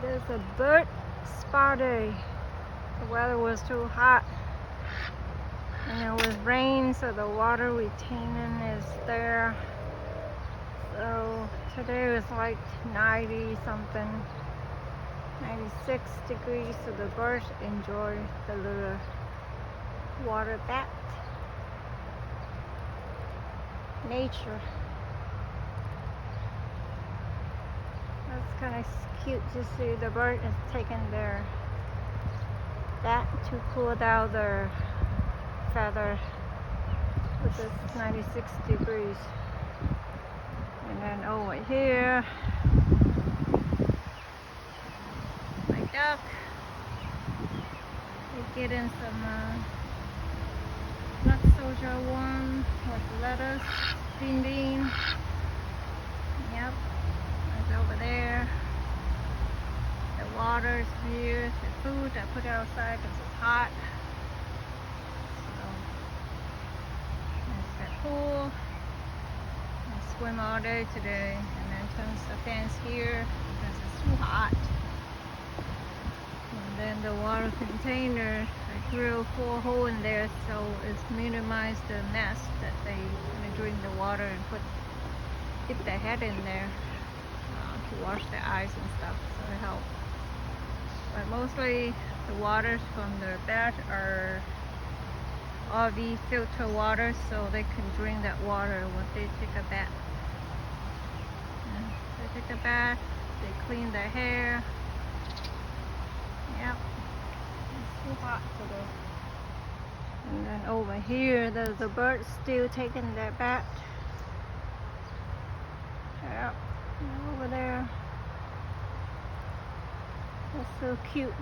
There's a bird spa day. The weather was too hot and it was rain, so the water retaining is there. So today was like 90 something, 96 degrees, so the birds enjoy the little water bath. Nature. That's kind of cute to see. The bird is taking their bath to cool down their feather with this 96 degrees. And then over here, my duck, they get in some nut soldier worm with lettuce, green bean. Yep, it's over there. The water is here. The food I put outside because it's hot. So there's that pool. I swim all day today, and then turn the fence here because it's too hot. And then the water container, I drill 4 holes in there so it's minimize the mess that they drink the water and dip their head in there to wash their eyes and stuff, so it helps. But mostly the waters from the bath are RV filter water, so they can drink that water when they take a bath. They take a bath, they clean their hair. Yep, it's too hot today. And then over here, there's the birds still taking their bath. Yep, over there. That's so cute.